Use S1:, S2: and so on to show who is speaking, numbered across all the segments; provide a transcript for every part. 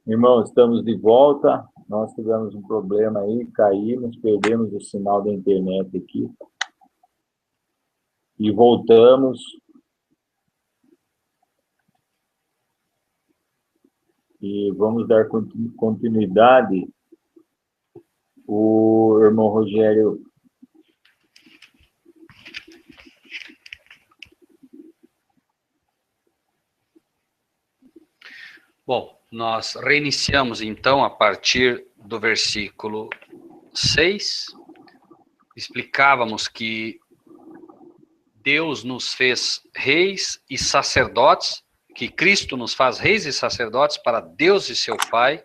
S1: Irmão, estamos de volta. Nós tivemos um problema aí, caímos, perdemos o sinal da internet aqui e voltamos. E vamos dar continuidade. O irmão Rogério.
S2: Bom, nós reiniciamos então a partir do versículo 6. Explicávamos que Deus nos fez reis e sacerdotes, que Cristo nos faz reis e sacerdotes para Deus e seu Pai.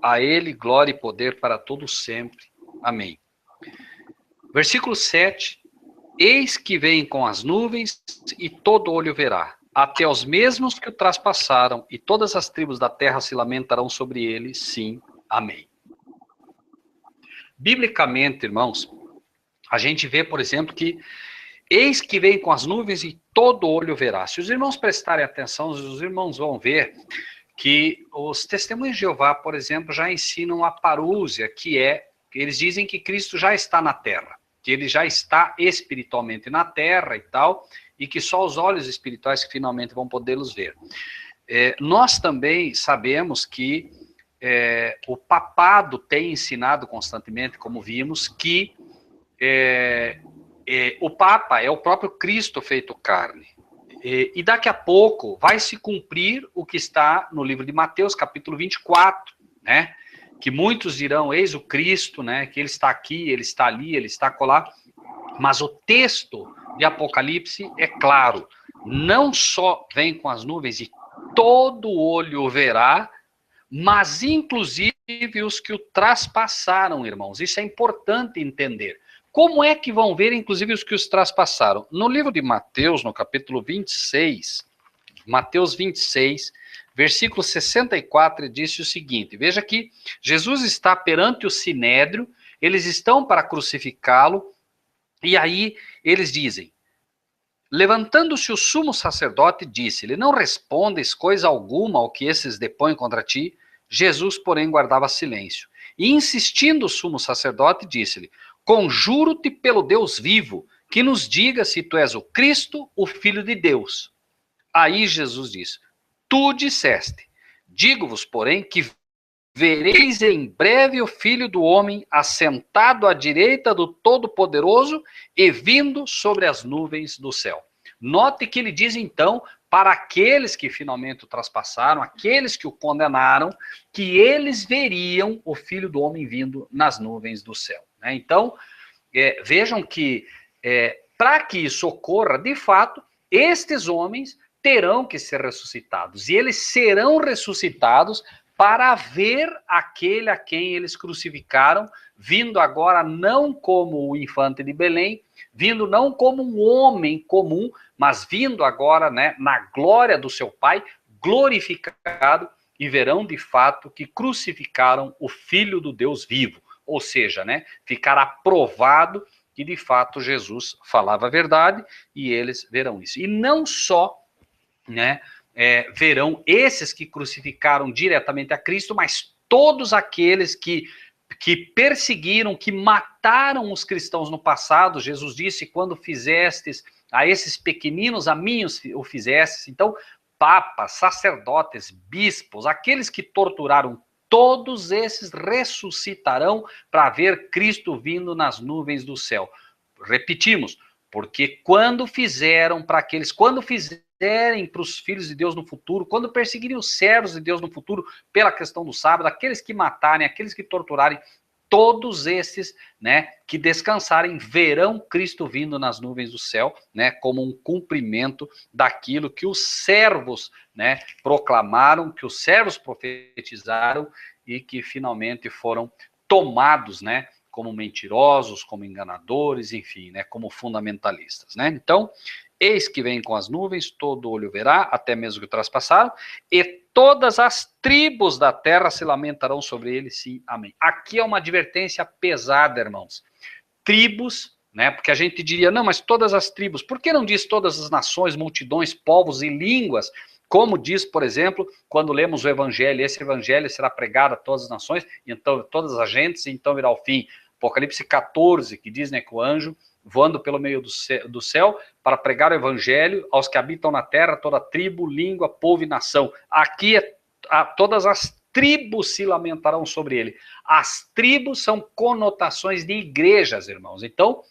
S2: A Ele glória e poder para todos sempre. Amém. Versículo 7. Eis que vem com as nuvens e todo olho verá, até os mesmos que o traspassaram, e todas as tribos da terra se lamentarão sobre ele. Sim, amém. Biblicamente, irmãos, a gente vê, por exemplo, que eis que vem com as nuvens e todo olho verá. Se os irmãos prestarem atenção, os irmãos vão ver que os testemunhos de Jeová, por exemplo, já ensinam a parúzia, que eles dizem que Cristo já está na terra, que ele já está espiritualmente na terra e tal, e que só os olhos espirituais que finalmente vão podê-los ver. Nós também sabemos que o papado tem ensinado constantemente, como vimos, que o Papa é o próprio Cristo feito carne. E daqui a pouco vai se cumprir o que está no livro de Mateus, capítulo 24, né? Que muitos dirão, eis o Cristo, né? Que ele está aqui, ele está ali, ele está acolá. Mas o texto de Apocalipse é claro, não só vem com as nuvens e todo olho o verá, mas inclusive os que o traspassaram, irmãos. Isso é importante entender. Como é que vão ver, inclusive, os que os traspassaram? No livro de Mateus, no capítulo 26, Mateus 26, versículo 64, disse o seguinte, veja que Jesus está perante o sinédrio, eles estão para crucificá-lo, e aí eles dizem, levantando-se o sumo sacerdote, disse-lhe, não respondes coisa alguma ao que esses depõem contra ti? Jesus, porém, guardava silêncio. E insistindo o sumo sacerdote, disse-lhe, conjuro-te pelo Deus vivo, que nos diga se tu és o Cristo, o Filho de Deus. Aí Jesus disse, tu disseste, digo-vos, porém, que vereis em breve o Filho do Homem assentado à direita do Todo-Poderoso e vindo sobre as nuvens do céu. Note que ele diz, então, para aqueles que finalmente o traspassaram, aqueles que o condenaram, que eles veriam o Filho do Homem vindo nas nuvens do céu. Né? Então, vejam que, para que isso ocorra, de fato, estes homens terão que ser ressuscitados. E eles serão ressuscitados para ver aquele a quem eles crucificaram, vindo agora não como o infante de Belém, vindo não como um homem comum, mas vindo agora, né, na glória do seu Pai, glorificado, e verão de fato que crucificaram o Filho do Deus vivo. Ou seja, né, ficará provado que de fato Jesus falava a verdade, e eles verão isso. E não só, né, verão esses que crucificaram diretamente a Cristo, mas todos aqueles que perseguiram, que mataram os cristãos no passado. Jesus disse, quando fizestes a esses pequeninos, a mim o fizestes. Então, papas, sacerdotes, bispos, aqueles que torturaram, todos esses ressuscitarão para ver Cristo vindo nas nuvens do céu. Repetimos, porque quando fizeram para aqueles, quando fizerem para os filhos de Deus no futuro, quando perseguirem os servos de Deus no futuro pela questão do sábado, aqueles que matarem, aqueles que torturarem, todos esses, né, que descansarem, verão Cristo vindo nas nuvens do céu, né, como um cumprimento daquilo que os servos, né, proclamaram, que os servos profetizaram e que finalmente foram tomados, né, como mentirosos, como enganadores, enfim, né, como fundamentalistas, né? Então, eis que vem com as nuvens, todo olho verá, até mesmo que o traspassaram, e todas as tribos da terra se lamentarão sobre ele, sim, amém. Aqui é uma advertência pesada, irmãos. Tribos, né, porque a gente diria, não, mas todas as tribos, por que não diz todas as nações, multidões, povos e línguas? Como diz, por exemplo, quando lemos o Evangelho, esse Evangelho será pregado a todas as nações, então todas as gentes, e então virá o fim. Apocalipse 14, que diz, né, que o anjo, voando pelo meio do céu, para pregar o Evangelho aos que habitam na terra, toda tribo, língua, povo e nação. Aqui todas as tribos se lamentarão sobre ele. As tribos são conotações de igrejas, irmãos. Então,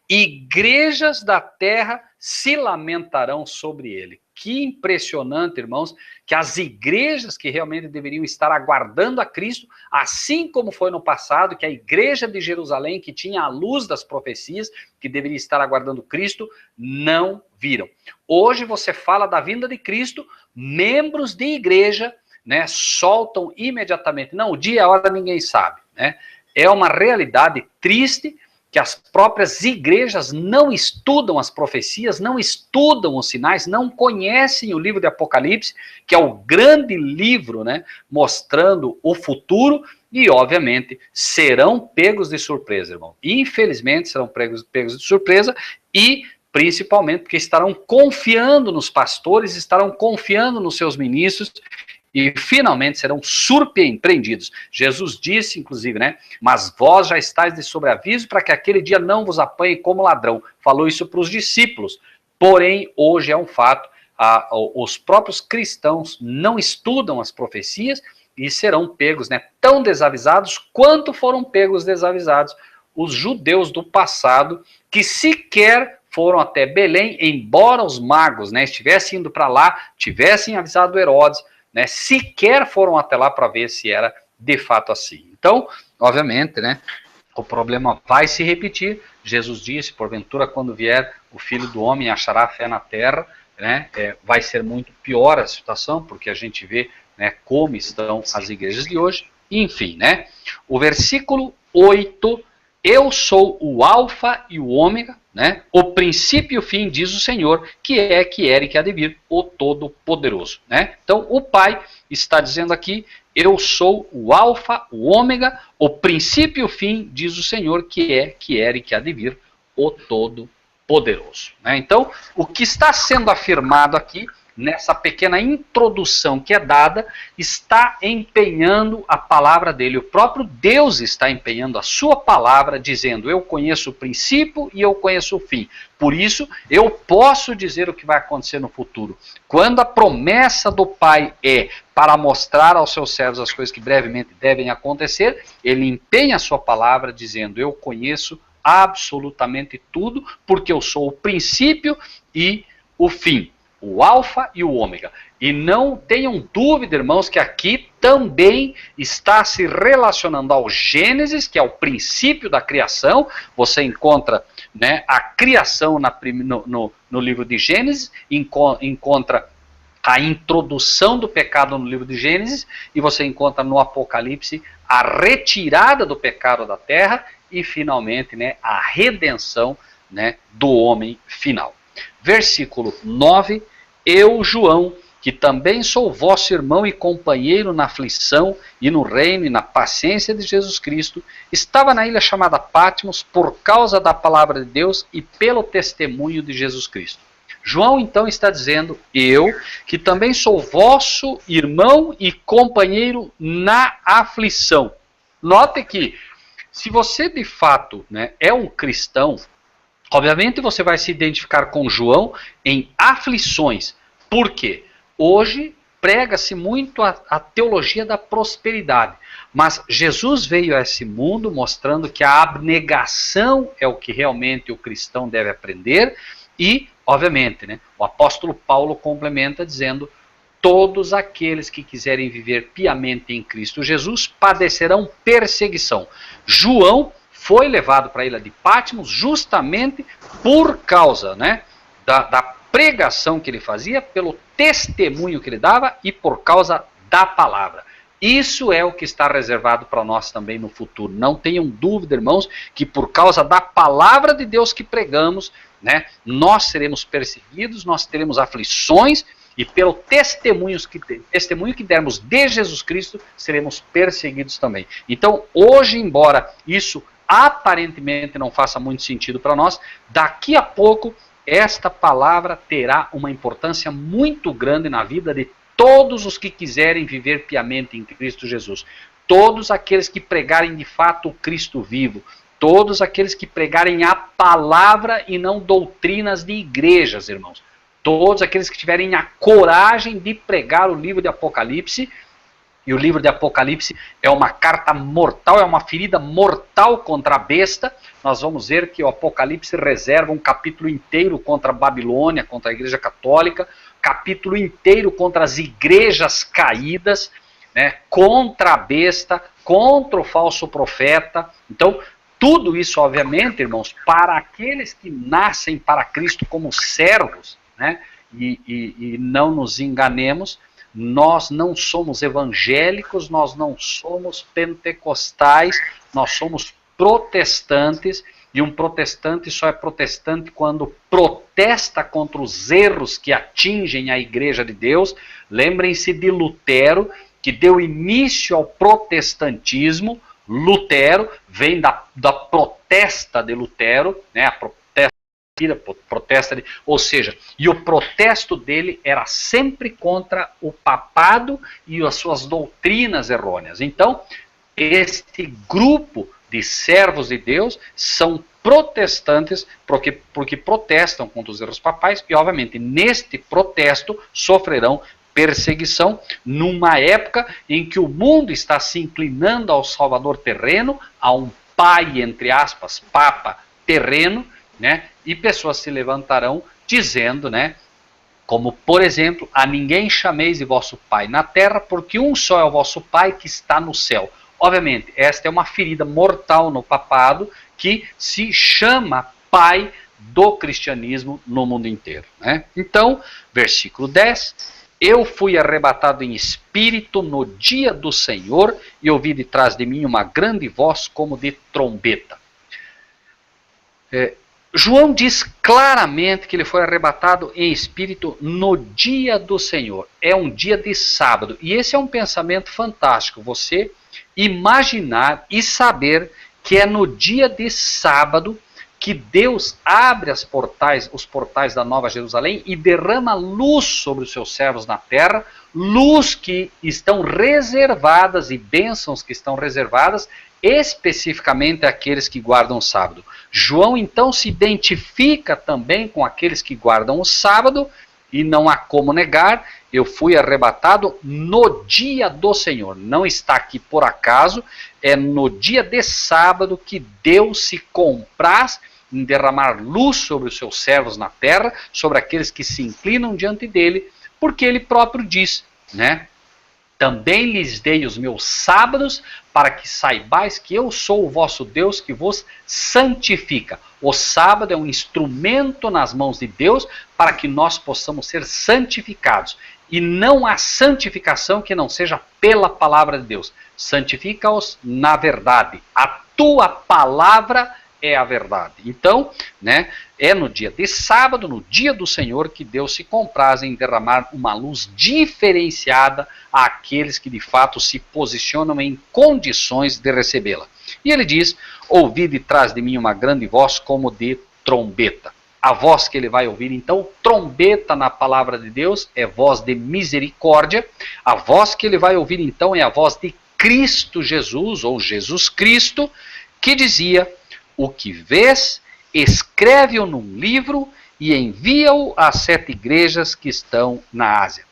S2: igrejas da terra se lamentarão sobre ele. Que impressionante, irmãos, que as igrejas que realmente deveriam estar aguardando a Cristo, assim como foi no passado, que a igreja de Jerusalém, que tinha a luz das profecias, que deveria estar aguardando Cristo, não viram. Hoje você fala da vinda de Cristo, membros de igreja, né, soltam imediatamente. Não, o dia e a hora ninguém sabe, né? É uma realidade triste, que as próprias igrejas não estudam as profecias, não estudam os sinais, não conhecem o livro de Apocalipse, que é o grande livro, né, mostrando o futuro, e obviamente serão pegos de surpresa, irmão. Infelizmente serão pegos de surpresa, e principalmente porque estarão confiando nos pastores, estarão confiando nos seus ministros, e finalmente serão surpreendidos. Jesus disse, inclusive, né? Mas vós já estáis de sobreaviso para que aquele dia não vos apanhe como ladrão. Falou isso para os discípulos. Porém, hoje é um fato, os próprios cristãos não estudam as profecias e serão pegos, né, tão desavisados quanto foram pegos desavisados os judeus do passado, que sequer foram até Belém, embora os magos, né, estivessem indo para lá, tivessem avisado Herodes, né, sequer foram até lá para ver se era de fato assim. Então, obviamente, né, o problema vai se repetir. Jesus disse, porventura, quando vier o Filho do Homem, achará fé na terra, né, vai ser muito pior a situação, porque a gente vê, né, como estão as igrejas de hoje. Enfim, né, o versículo 8, eu sou o alfa e o ômega, né? O princípio e o fim, diz o Senhor, que era e que há de vir, o Todo-Poderoso, né? Então, o Pai está dizendo aqui, eu sou o alfa, o ômega, o princípio e o fim, diz o Senhor, que era e que há de vir, o Todo-Poderoso, né? Então, o que está sendo afirmado aqui, nessa pequena introdução que é dada, está empenhando a palavra dele. O próprio Deus está empenhando a sua palavra, dizendo, eu conheço o princípio e eu conheço o fim. Por isso, eu posso dizer o que vai acontecer no futuro. Quando a promessa do Pai é para mostrar aos seus servos as coisas que brevemente devem acontecer, ele empenha a sua palavra, dizendo, eu conheço absolutamente tudo, porque eu sou o princípio e o fim. O alfa e o ômega. E não tenham dúvida, irmãos, que aqui também está se relacionando ao Gênesis, que é o princípio da criação. Você encontra, né, a criação no livro de Gênesis, encontra a introdução do pecado no livro de Gênesis, e você encontra no Apocalipse a retirada do pecado da terra e, finalmente, né, a redenção, né, do homem final. Versículo 9, eu, João, que também sou vosso irmão e companheiro na aflição e no reino e na paciência de Jesus Cristo, estava na ilha chamada Patmos por causa da palavra de Deus e pelo testemunho de Jesus Cristo. João então está dizendo, eu, que também sou vosso irmão e companheiro na aflição. Note que, se você de fato, né, é um cristão, obviamente você vai se identificar com João em aflições. Por quê? Hoje prega-se muito a teologia da prosperidade. Mas Jesus veio a esse mundo mostrando que a abnegação é o que realmente o cristão deve aprender. E, obviamente, né, o apóstolo Paulo complementa dizendo, todos aqueles que quiserem viver piamente em Cristo Jesus padecerão perseguição. João foi levado para a ilha de Patmos justamente por causa, né, da pregação que ele fazia, pelo testemunho que ele dava e por causa da palavra. Isso é o que está reservado para nós também no futuro. Não tenham dúvida, irmãos, que por causa da palavra de Deus que pregamos, né, nós seremos perseguidos, nós teremos aflições, e pelo testemunho que dermos de Jesus Cristo, seremos perseguidos também. Então, hoje, embora isso aparentemente não faça muito sentido para nós, daqui a pouco esta palavra terá uma importância muito grande na vida de todos os que quiserem viver piamente em Cristo Jesus. Todos aqueles que pregarem de fato o Cristo vivo. Todos aqueles que pregarem a palavra e não doutrinas de igrejas, irmãos. Todos aqueles que tiverem a coragem de pregar o livro de Apocalipse. E o livro de Apocalipse é uma carta mortal, é uma ferida mortal contra a besta. Nós vamos ver que o Apocalipse reserva um capítulo inteiro contra a Babilônia, contra a Igreja Católica, capítulo inteiro contra as igrejas caídas, né, contra a besta, contra o falso profeta. Então, tudo isso, obviamente, irmãos, para aqueles que nascem para Cristo como servos, né, e não nos enganemos, nós não somos evangélicos, nós não somos pentecostais, nós somos protestantes, e um protestante só é protestante quando protesta contra os erros que atingem a Igreja de Deus. Lembrem-se de Lutero, que deu início ao protestantismo. Lutero vem da protesta de Lutero, né, a protesta, ou seja, e o protesto dele era sempre contra o papado e as suas doutrinas errôneas. Então, este grupo de servos de Deus são protestantes porque protestam contra os erros papais e, obviamente, neste protesto sofrerão perseguição numa época em que o mundo está se inclinando ao Salvador terreno, a um pai, entre aspas, papa terreno, né? E pessoas se levantarão dizendo, né, como por exemplo, a ninguém chameis de vosso pai na terra, porque um só é o vosso pai que está no céu. Obviamente, esta é uma ferida mortal no papado que se chama pai do cristianismo no mundo inteiro, né? Então, versículo 10, eu fui arrebatado em espírito no dia do Senhor e ouvi de trás de mim uma grande voz como de trombeta. João diz claramente que ele foi arrebatado em espírito no dia do Senhor. É um dia de sábado. E esse é um pensamento fantástico. Você imaginar e saber que é no dia de sábado que Deus abre os portais da Nova Jerusalém e derrama luz sobre os seus servos na terra, luz que estão reservadas e bênçãos que estão reservadas especificamente àqueles que guardam o sábado. João então se identifica também com aqueles que guardam o sábado e não há como negar, eu fui arrebatado no dia do Senhor. Não está aqui por acaso, é no dia de sábado que Deus se compraz em derramar luz sobre os seus servos na terra, sobre aqueles que se inclinam diante dele, porque ele próprio diz, né? Também lhes dei os meus sábados, para que saibais que eu sou o vosso Deus que vos santifica. O sábado é um instrumento nas mãos de Deus para que nós possamos ser santificados. E não há santificação que não seja pela palavra de Deus. Santifica-os na verdade. A tua palavra é a verdade. Então, né, é no dia de sábado, no dia do Senhor, que Deus se compraz em derramar uma luz diferenciada àqueles que de fato se posicionam em condições de recebê-la. E ele diz, ouvi de trás de mim uma grande voz como de trombeta. A voz que ele vai ouvir, então, trombeta na palavra de Deus é voz de misericórdia. A voz que ele vai ouvir, então, é a voz de Cristo Jesus, ou Jesus Cristo, que dizia, o que vês, escreve-o num livro e envia-o às 7 igrejas que estão na Ásia.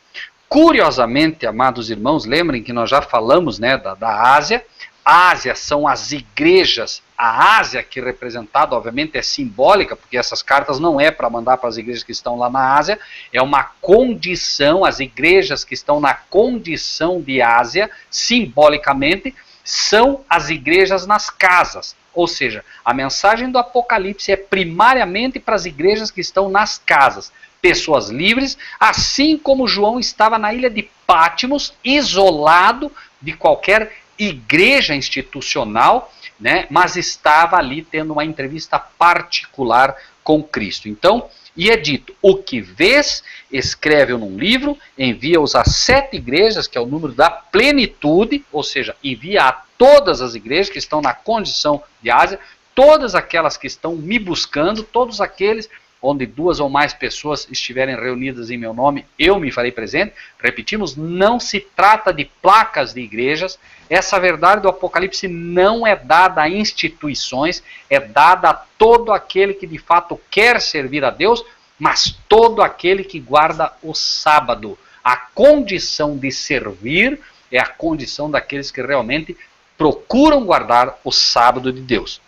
S2: Curiosamente, amados irmãos, lembrem que nós já falamos, né, da Ásia. Ásia são as igrejas. A Ásia, que representada, obviamente, é simbólica, porque essas cartas não é para mandar para as igrejas que estão lá na Ásia, é uma condição, as igrejas que estão na condição de Ásia, simbolicamente, são as igrejas nas casas. Ou seja, a mensagem do Apocalipse é primariamente para as igrejas que estão nas casas. Pessoas livres, assim como João estava na ilha de Patmos, isolado de qualquer igreja institucional, né, mas estava ali tendo uma entrevista particular com Cristo. Então, e é dito, o que vês, escreve-o num livro, envia-os às 7 igrejas, que é o número da plenitude, ou seja, envia a todas as igrejas que estão na condição de Ásia, todas aquelas que estão me buscando, todos aqueles onde 2 ou mais pessoas estiverem reunidas em meu nome, eu me farei presente. Repetimos, não se trata de placas de igrejas. Essa verdade do Apocalipse não é dada a instituições, é dada a todo aquele que de fato quer servir a Deus, mas todo aquele que guarda o sábado. A condição de servir é a condição daqueles que realmente procuram guardar o sábado de Deus.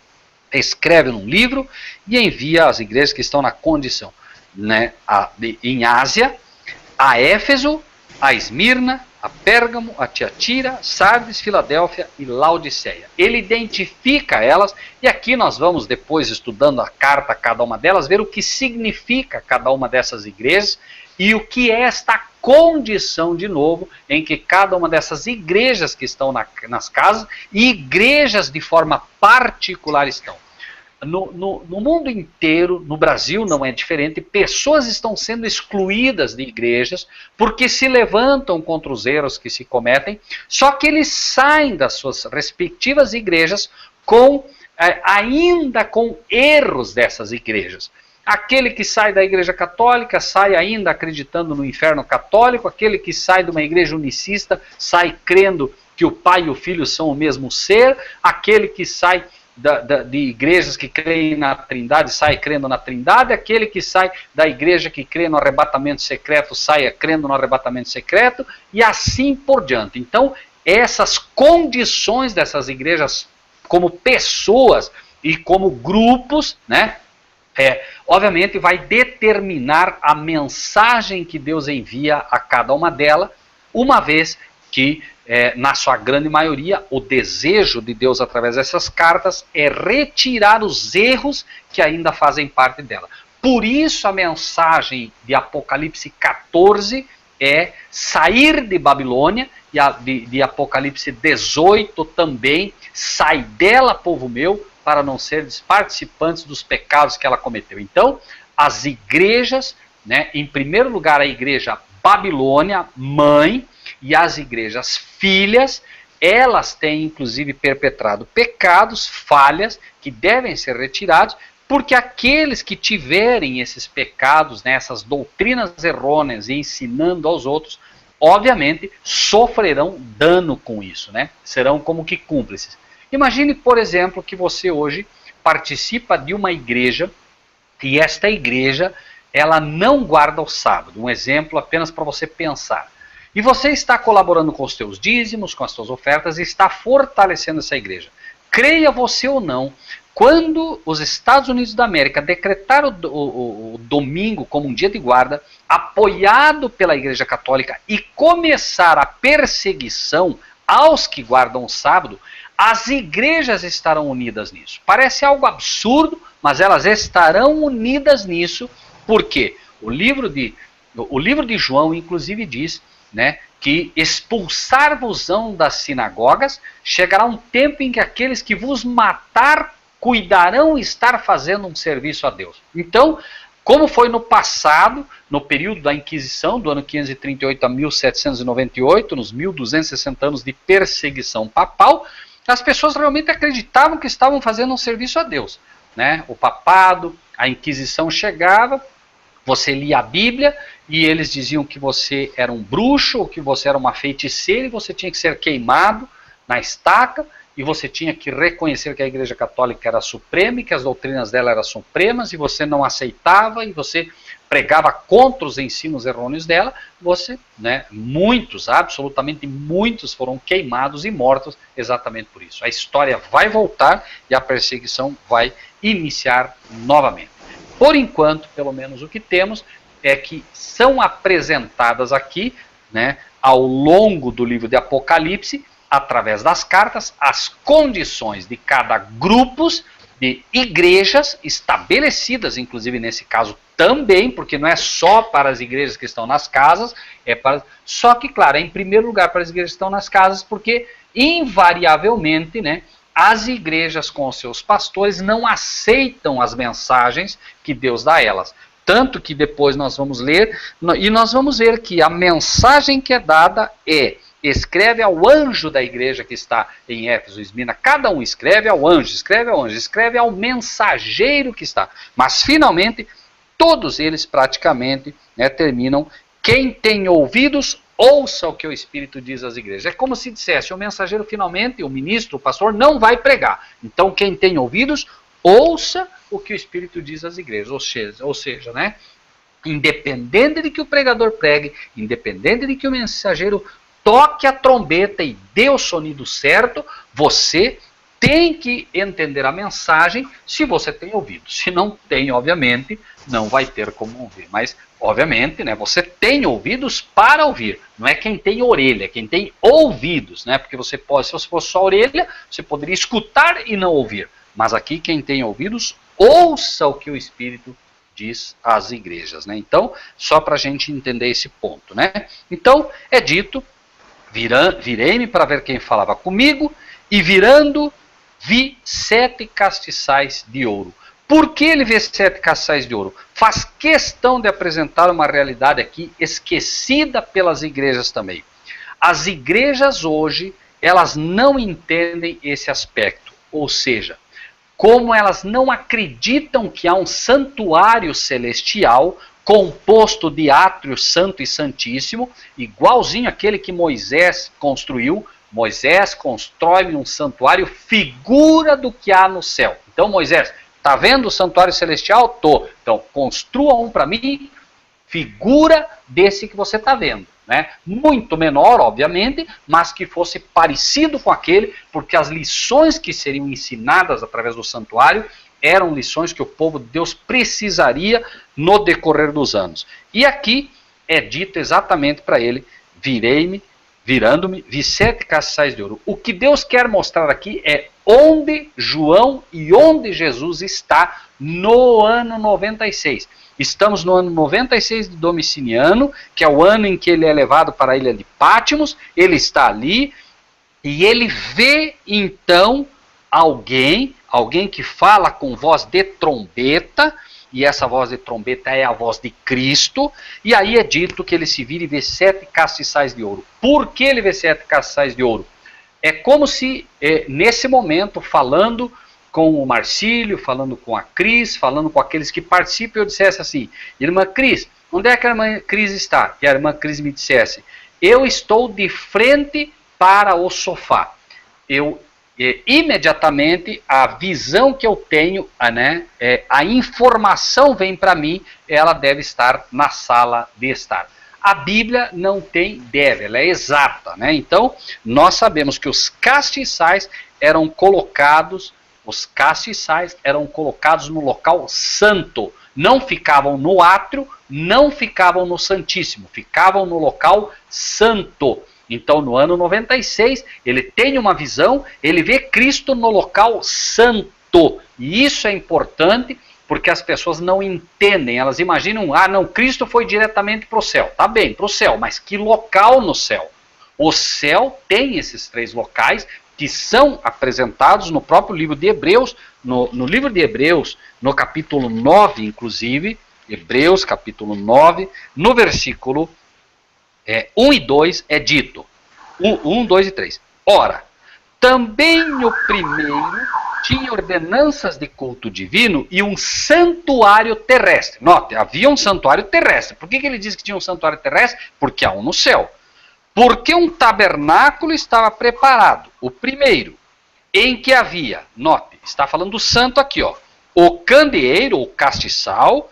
S2: Escreve num livro e envia às igrejas que estão na condição, né, em Ásia, a Éfeso, a Esmirna, a Pérgamo, a Tiatira, Sardes, Filadélfia e Laodiceia. Ele identifica elas, e aqui nós vamos, depois estudando a carta a cada uma delas, ver o que significa cada uma dessas igrejas e o que é esta condição, de novo, em que cada uma dessas igrejas que estão nas casas e igrejas de forma particular estão. No mundo inteiro, no Brasil não é diferente, pessoas estão sendo excluídas de igrejas porque se levantam contra os erros que se cometem, só que eles saem das suas respectivas igrejas ainda com erros dessas igrejas. Aquele que sai da igreja católica sai ainda acreditando no inferno católico, aquele que sai de uma igreja unicista sai crendo que o Pai e o Filho são o mesmo ser, aquele que sai de igrejas que creem na Trindade, sai crendo na Trindade, aquele que sai da igreja que crê no arrebatamento secreto, sai crendo no arrebatamento secreto, e assim por diante. Então, essas condições dessas igrejas como pessoas e como grupos, né, obviamente vai determinar a mensagem que Deus envia a cada uma delas, uma vez que na sua grande maioria, o desejo de Deus através dessas cartas é retirar os erros que ainda fazem parte dela. Por isso a mensagem de Apocalipse 14 é sair de Babilônia, e de Apocalipse 18 também, sai dela, povo meu, para não seres participantes dos pecados que ela cometeu. Então, as igrejas, né, em primeiro lugar a igreja Babilônia, mãe, e as igrejas filhas, elas têm inclusive perpetrado pecados, falhas, que devem ser retirados, porque aqueles que tiverem esses pecados, né, essas doutrinas errôneas e ensinando aos outros, obviamente sofrerão dano com isso, né? Serão como que cúmplices. Imagine, por exemplo, que você hoje participa de uma igreja e esta igreja ela não guarda o sábado. Um exemplo apenas para você pensar. E você está colaborando com os teus dízimos, com as tuas ofertas e está fortalecendo essa igreja. Creia você ou não, quando os Estados Unidos da América decretaram o domingo como um dia de guarda, apoiado pela Igreja Católica, e começar a perseguição aos que guardam o sábado, as igrejas estarão unidas nisso. Parece algo absurdo, mas elas estarão unidas nisso, porque o livro de João, inclusive, diz, né, que expulsar-vos-ão das sinagogas, chegará um tempo em que aqueles que vos matar cuidarão estar fazendo um serviço a Deus. Então, como foi no passado, no período da Inquisição, do ano 538 a 1798, nos 1260 anos de perseguição papal, as pessoas realmente acreditavam que estavam fazendo um serviço a Deus, né? O papado, a Inquisição chegava, você lia a Bíblia e eles diziam que você era um bruxo, ou que você era uma feiticeira, e você tinha que ser queimado na estaca, e você tinha que reconhecer que a Igreja Católica era suprema, e que as doutrinas dela eram supremas, e você não aceitava, e você pregava contra os ensinos errôneos dela, você, né, muitos, absolutamente muitos, foram queimados e mortos exatamente por isso. A história vai voltar e a perseguição vai iniciar novamente. Por enquanto, pelo menos o que temos é que são apresentadas aqui, né, ao longo do livro de Apocalipse, através das cartas, as condições de cada grupo de igrejas estabelecidas, inclusive nesse caso também, porque não é só para as igrejas que estão nas casas, só que, claro, é em primeiro lugar para as igrejas que estão nas casas, porque invariavelmente, né, as igrejas com seus pastores não aceitam as mensagens que Deus dá a elas. Tanto que depois nós vamos ler, e nós vamos ver que a mensagem que é dada é: escreve ao anjo da igreja que está em Éfeso, Esmirna. Cada um escreve ao anjo, escreve ao mensageiro que está. Mas finalmente, todos eles praticamente, né, terminam: quem tem ouvidos, ouça o que o Espírito diz às igrejas. É como se dissesse: o mensageiro finalmente, o ministro, o pastor, não vai pregar. Então quem tem ouvidos, ouça o que o Espírito diz às igrejas. Ou seja, né, independente de que o pregador pregue, independente de que o mensageiro toque a trombeta e dê o sonido certo, você tem que entender a mensagem se você tem ouvido. Se não tem, obviamente, não vai ter como ouvir. Mas, obviamente, né, você tem ouvidos para ouvir. Não é quem tem orelha, é quem tem ouvidos. Né? Porque você pode, se você fosse só orelha, você poderia escutar e não ouvir. Mas aqui, quem tem ouvidos, ouça o que o Espírito diz às igrejas. Né? Então, só para a gente entender esse ponto. Né? Então, é dito: virei-me para ver quem falava comigo, e virando, vi 7 castiçais de ouro. Por que ele vê 7 castiçais de ouro? Faz questão de apresentar uma realidade aqui esquecida pelas igrejas também. As igrejas hoje, elas não entendem esse aspecto. Ou seja, como elas não acreditam que há um santuário celestial composto de átrio santo e santíssimo, igualzinho aquele que Moisés construiu. Moisés constrói um santuário, figura do que há no céu. Então Moisés, está vendo o santuário celestial? Tô. Então construa um para mim, figura desse que você está vendo. Né? Muito menor, obviamente, mas que fosse parecido com aquele, porque as lições que seriam ensinadas através do santuário eram lições que o povo de Deus precisaria no decorrer dos anos. E aqui é dito exatamente para ele: virando-me, vi 7 castiçais de ouro. O que Deus quer mostrar aqui é onde João e onde Jesus está no ano 96. Estamos no ano 96 de Domiciano, que é o ano em que ele é levado para a ilha de Patmos. Ele está ali e ele vê então alguém que fala com voz de trombeta, e essa voz de trombeta é a voz de Cristo, e aí é dito que ele se vira e vê 7 castiçais de ouro. Por que ele vê 7 castiçais de ouro? É como se, nesse momento, falando com o Marcílio, falando com a Cris, falando com aqueles que participam, eu dissesse assim: irmã Cris, onde é que a irmã Cris está? E a irmã Cris me dissesse: eu estou de frente para o sofá. Imediatamente a visão que eu tenho, né, a informação vem para mim, ela deve estar na sala de estar. A Bíblia não tem deve, ela é exata. Né? Então, nós sabemos que os castiçais eram colocados no local santo. Não ficavam no átrio, não ficavam no Santíssimo, ficavam no local santo. Então, no ano 96, ele tem uma visão, ele vê Cristo no local santo. E isso é importante, porque as pessoas não entendem. Elas imaginam: ah, não, Cristo foi diretamente para o céu. Tá bem, para o céu, mas que local no céu? O céu tem esses 3 locais que são apresentados no próprio livro de Hebreus, no livro de Hebreus, no capítulo 9, inclusive, Hebreus, capítulo 9, no versículo 1 e 2 é dito, 1, 2 e 3. Ora, também o primeiro tinha ordenanças de culto divino e um santuário terrestre. Note, havia um santuário terrestre. Por que ele diz que tinha um santuário terrestre? Porque há um no céu. Porque um tabernáculo estava preparado, o primeiro, em que havia, note, está falando do santo aqui, ó, o candeeiro, o castiçal,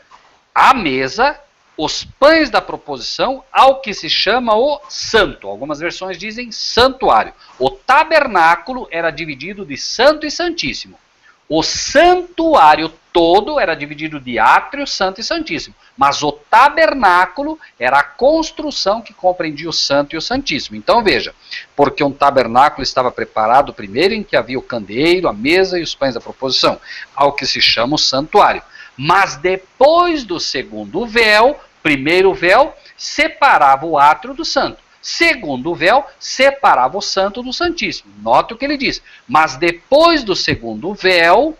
S2: a mesa, os pães da proposição, ao que se chama o santo. Algumas versões dizem santuário. O tabernáculo era dividido de santo e santíssimo. O santuário todo era dividido de átrio, santo e santíssimo. Mas o tabernáculo era a construção que compreendia o santo e o santíssimo. Então veja, porque um tabernáculo estava preparado primeiro, em que havia o candeeiro, a mesa e os pães da proposição, ao que se chama o santuário. Mas depois do segundo véu, primeiro véu separava o átrio do santo. Segundo véu separava o santo do santíssimo. Note o que ele diz. Mas depois do segundo véu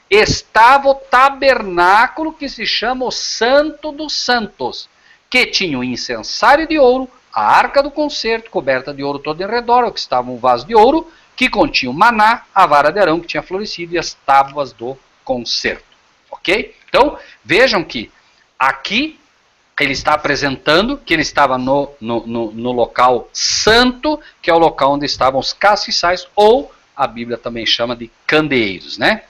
S2: estava o tabernáculo que se chama o Santo dos Santos, que tinha o incensário de ouro, a arca do concerto, coberta de ouro todo em redor, o que estava um vaso de ouro, que continha o maná, a vara de Arão que tinha florescido e as tábuas do concerto. Ok? Então, vejam que Aqui, ele está apresentando que ele estava no local santo, que é o local onde estavam os castiçais, ou a Bíblia também chama de candeeiros, né?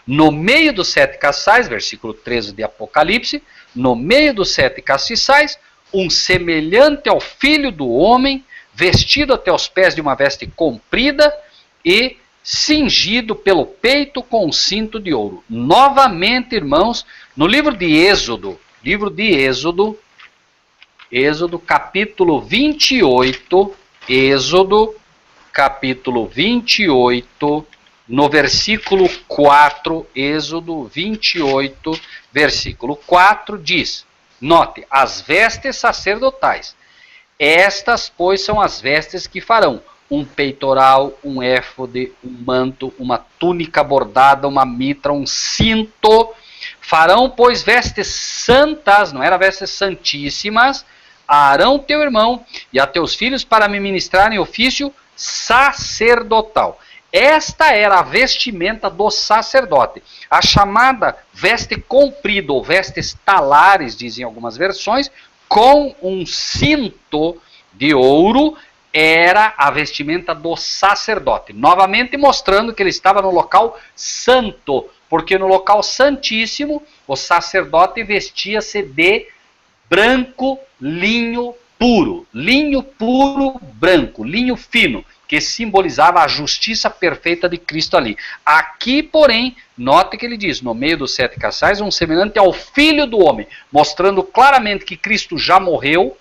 S2: No meio dos 7 castiçais, versículo 13 de Apocalipse, no meio dos 7 castiçais, um semelhante ao Filho do Homem, vestido até os pés de uma veste comprida e cingido pelo peito com um cinto de ouro. Novamente, irmãos, no livro de Êxodo, Êxodo capítulo 28, Êxodo capítulo 28, no versículo 4, Êxodo 28, versículo 4, diz, note, as vestes sacerdotais. Estas, pois, são as vestes que farão um peitoral, um éfode, um manto, uma túnica bordada, uma mitra, um cinto. Farão, pois, vestes santas, não era vestes santíssimas, a Arão teu irmão e a teus filhos para me ministrarem ofício sacerdotal. Esta era a vestimenta do sacerdote. A chamada veste comprida, ou vestes talares, dizem algumas versões, com um cinto de ouro, era a vestimenta do sacerdote. Novamente mostrando que ele estava no local santo, porque no local santíssimo, o sacerdote vestia-se de branco linho puro branco, linho fino, que simbolizava a justiça perfeita de Cristo ali. Aqui, porém, note que ele diz, no meio dos 7 castiçais, um semelhante ao Filho do Homem, mostrando claramente que Cristo já morreu,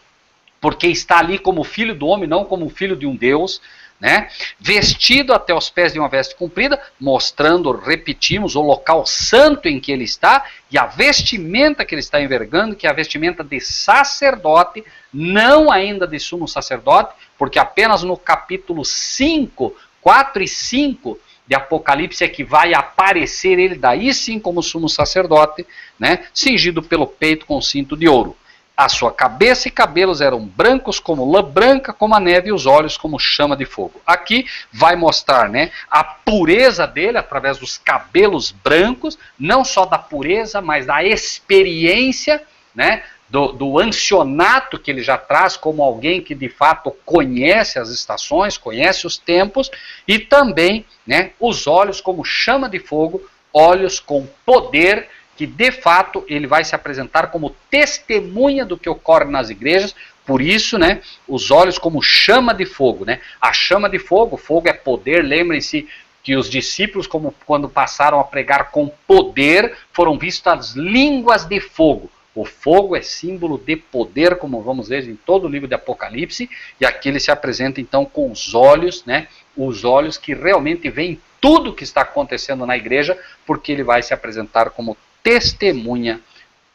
S2: porque está ali como Filho do Homem, não como Filho de um Deus, né? Vestido até os pés de uma veste comprida, mostrando, repetimos, o local santo em que ele está, e a vestimenta que ele está envergando, que é a vestimenta de sacerdote, não ainda de sumo sacerdote, porque apenas no capítulo 5, 4 e 5 de Apocalipse é que vai aparecer ele daí sim como sumo sacerdote, né? Cingido pelo peito com cinto de ouro. A sua cabeça e cabelos eram brancos como lã branca, como a neve, e os olhos como chama de fogo. Aqui vai mostrar, né, a pureza dele através dos cabelos brancos, não só da pureza, mas da experiência, né, do ancianato que ele já traz como alguém que de fato conhece as estações, conhece os tempos, e também, né, os olhos como chama de fogo, olhos com poder, que de fato ele vai se apresentar como testemunha do que ocorre nas igrejas. Por isso, né, os olhos como chama de fogo, né? A chama de fogo, fogo é poder. Lembrem-se que os discípulos, como quando passaram a pregar com poder, foram vistas línguas de fogo. O fogo é símbolo de poder, como vamos ver em todo o livro de Apocalipse, e aqui ele se apresenta então com os olhos, né? Os olhos que realmente veem tudo o que está acontecendo na igreja, porque ele vai se apresentar como testemunha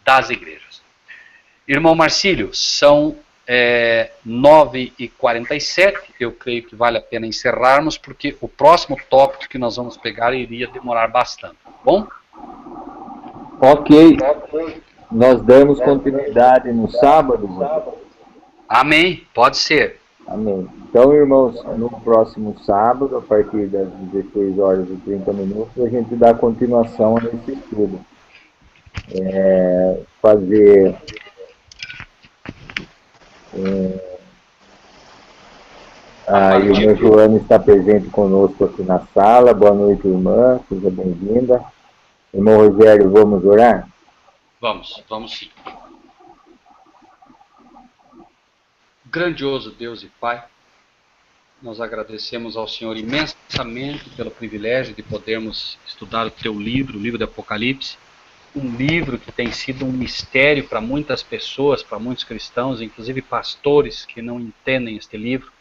S2: das igrejas. Irmão Marcílio, são 9h47, eu creio que vale a pena encerrarmos, porque o próximo tópico que nós vamos pegar iria demorar bastante, tá bom?
S1: Ok, nós damos continuidade no sábado.
S2: Amém, pode ser.
S1: Amém. Então, irmãos, no próximo sábado, a partir das 16h30, a gente dá continuação a esse estudo. Fazer o irmão Joana está presente conosco aqui na sala. Boa noite, irmã, seja bem-vinda. Irmão Rogério, vamos orar?
S2: Vamos sim. Grandioso Deus e Pai, nós agradecemos ao Senhor imensamente pelo privilégio de podermos estudar o Teu livro, o livro de Apocalipse, um livro que tem sido um mistério para muitas pessoas, para muitos cristãos, inclusive pastores que não entendem este livro.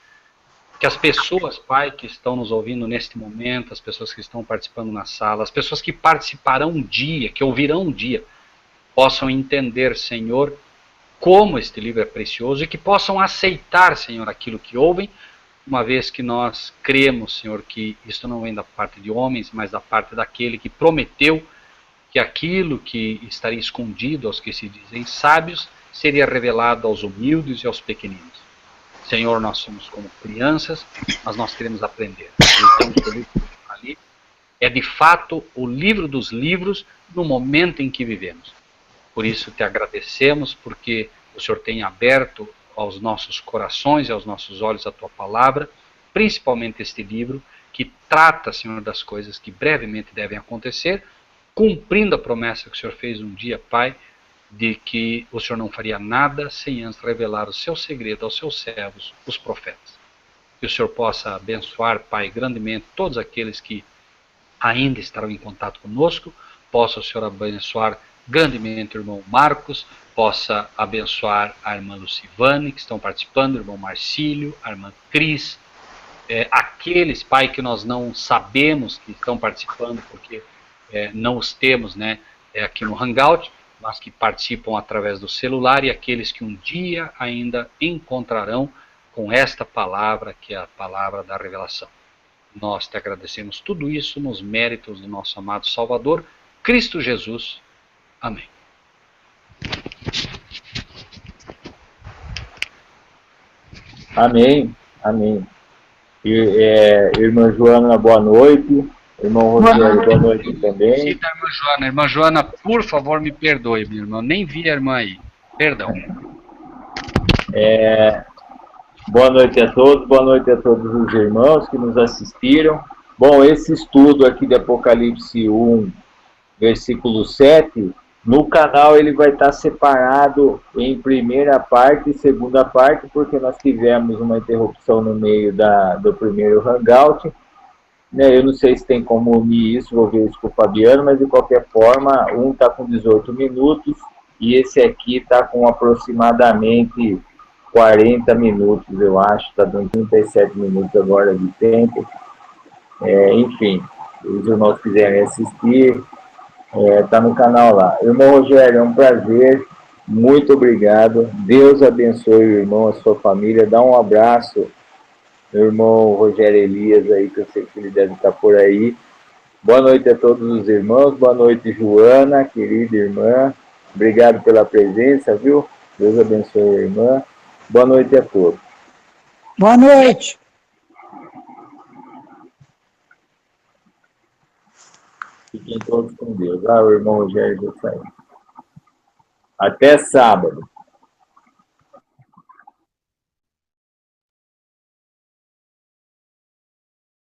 S2: Que as pessoas, Pai, que estão nos ouvindo neste momento, as pessoas que estão participando na sala, as pessoas que participarão um dia, que ouvirão um dia, possam entender, Senhor, como este livro é precioso e que possam aceitar, Senhor, aquilo que ouvem, uma vez que nós cremos, Senhor, que isto não vem da parte de homens, mas da parte daquele que prometeu que aquilo que estaria escondido aos que se dizem sábios seria revelado aos humildes e aos pequeninos. Senhor, nós somos como crianças, mas nós queremos aprender. Então, o livro é de fato o livro dos livros no momento em que vivemos. Por isso te agradecemos, porque o Senhor tem aberto aos nossos corações e aos nossos olhos a tua palavra, principalmente este livro, que trata, Senhor, das coisas que brevemente devem acontecer, cumprindo a promessa que o Senhor fez um dia, Pai, de que o Senhor não faria nada sem antes revelar o seu segredo aos seus servos, os profetas. Que o Senhor possa abençoar, Pai, grandemente todos aqueles que ainda estarão em contato conosco, possa o Senhor abençoar grandemente o irmão Marcos, possa abençoar a irmã Lucivane, que estão participando, o irmão Marcílio, a irmã Cris, aqueles, Pai, que nós não sabemos que estão participando, porque não os temos, né, aqui no Hangout, mas que participam através do celular, e aqueles que um dia ainda encontrarão com esta palavra, que é a palavra da revelação. Nós te agradecemos tudo isso nos méritos do nosso amado Salvador, Cristo Jesus. Amém.
S1: Amém, amém. Irmã Joana, boa noite. Irmão Rogério, boa noite também.
S2: Cita a irmã Joana. Irmã Joana, por favor, me perdoe, minha irmã. Nem vi a irmã aí. Perdão.
S1: Boa noite a todos os irmãos que nos assistiram. Bom, esse estudo aqui de Apocalipse 1, versículo 7, no canal ele vai estar separado em primeira parte e segunda parte, porque nós tivemos uma interrupção no meio do primeiro Hangout. Eu não sei se tem como unir isso, vou ver isso com o Fabiano, mas de qualquer forma, um está com 18 minutos e esse aqui está com aproximadamente 40 minutos, eu acho, está dando 37 minutos agora de tempo. Enfim, se os irmãos quiserem assistir, está no canal lá. Irmão Rogério, é um prazer, muito obrigado. Deus abençoe o irmão, a sua família. Dá um abraço, meu irmão Rogério Elias, aí, que eu sei que ele deve estar por aí. Boa noite a todos os irmãos, boa noite, Joana, querida irmã. Obrigado pela presença, viu? Deus abençoe a irmã. Boa noite a todos.
S3: Boa noite.
S1: Fiquem todos com Deus. O irmão Rogério já saiu. Até sábado.